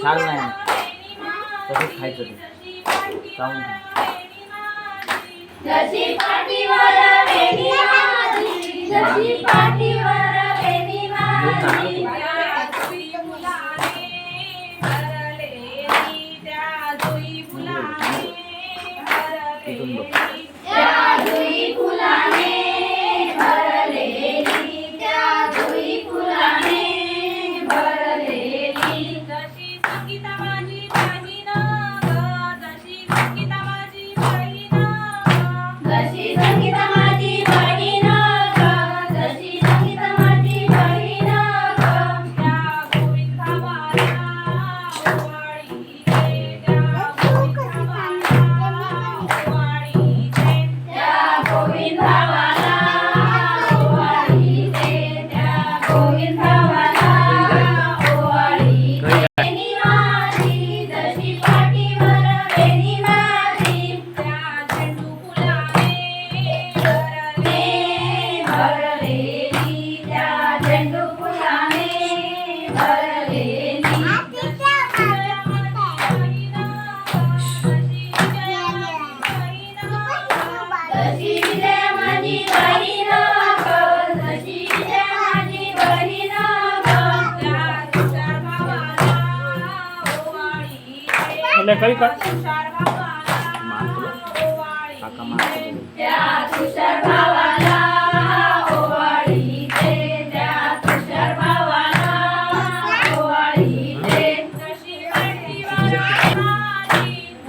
छान नाही तसंच खायचं ते चावून जशी पाठीवर वेणी माझी जशी पाठीवर वेणी माझी त्या जुई फुलाने भरलेली त्या जुई फुलाने भरलेली त्या जुई फुलाने भरलेली त्या जुई फुलाने भरलेली जशी संगीता माझी बहीण जशी संगीता माझी बहीण जशी संगीता माझी बहीण जशी संगीता माझी बहीण त्या गोविंदावाला ओवाळीते त्या गोविंदावाला ओवाळीते त्या गोविंदावाला ओवाळीते त्या गोविंदावाला ओवाळीते वेणी माझी जशी पाठीवर वेणी माझी त्या झेंडू फुलाने भरलेली त्या झेंडू फुलाने भरलेली जशी विजया माझी बहीण जशी विजया माझी बहीण त्या तुषार भावाला ओवाळीते काही का तुषार भावाला काका ओवाळीते त्या तुषार भावाला ओवाळीते त्या तुषार भावाला ओवाळीते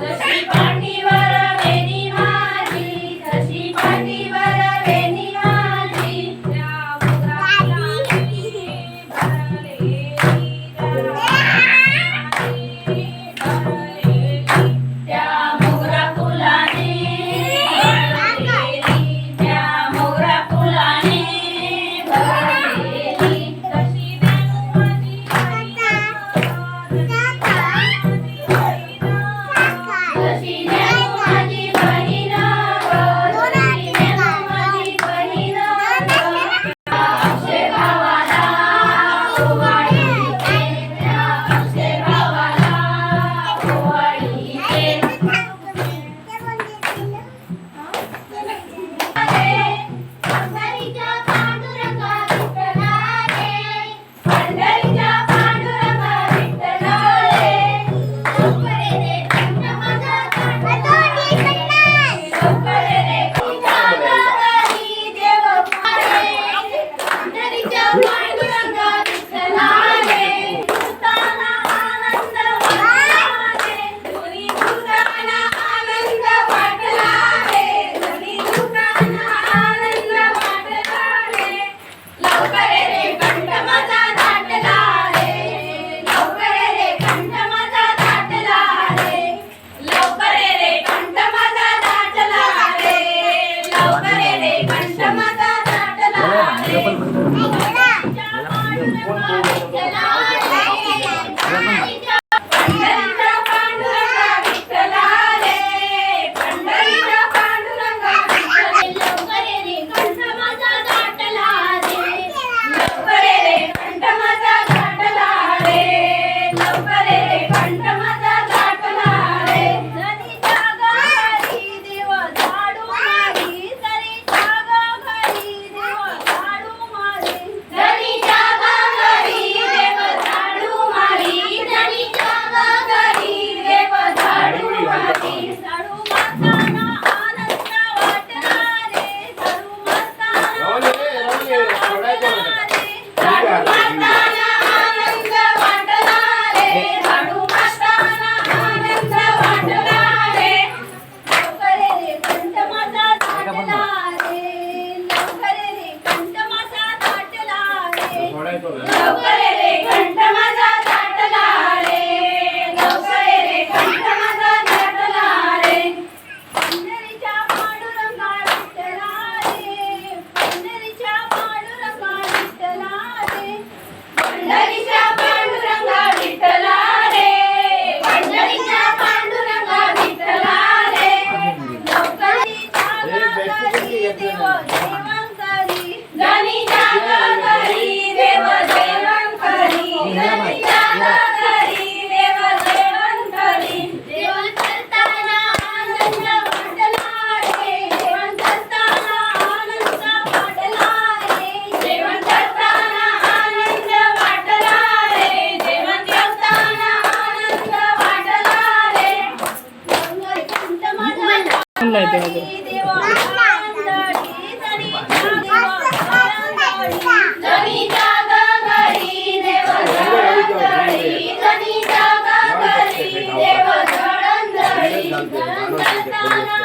जशी पाठीवर वेणी माझी जशी पाठीवर वेणी माझी त्या मुलाने भरलेली त्या मोगरा फुलाने भरलेली त्या मोगरा फुलाने भरलेली जशी देणू माझी जशी देणू माझी बहीण जशी देणू माझी बहीण अक्षय भावाला ओवाळीते त्या अक्षय भावाला ओवाळीते पंढरीच्या पांडुरंगा विठ्ठला रे पंढरीच्या पांडुरंगा विठ्ठला रे लवकर ये रे कंठ माझा लवकर ये रे घरी देव पारे पंढरीच्या पांडुरंगा विठ्ठला रे भूताना आनंद वाटला रे दोन्ही भूताना आनंद वाटला रे दोन्ही भूताना आनंद वाटला रे लवकर ये रे कंठ माझा दाटला रे लवकर ये रे कंठ माझा दाटला रे लवकर ये रे कंठ माझा दाटला रे लवकर ये रे कंठ माझा दाटला पंढरीच्या पांडुरंगा विठ्ठला रे पंढरीच्या पांडुरंगा विठ्ठला लवकर ये रे कंठ माझा दाटला रे लवकर ये रे कंठ माझा दाटला रे लवकर ये रे कंठ माझा दाटला रे जरी जागा घरी देव झाडू मारी जरी जागा घरी देव झाडू मारी जरी जागा घरी छान माहिती आहे माझं. जनी जागा घरी देव जळंधळी, जनी जागा घरी देव जळंधळी, जळंधळताना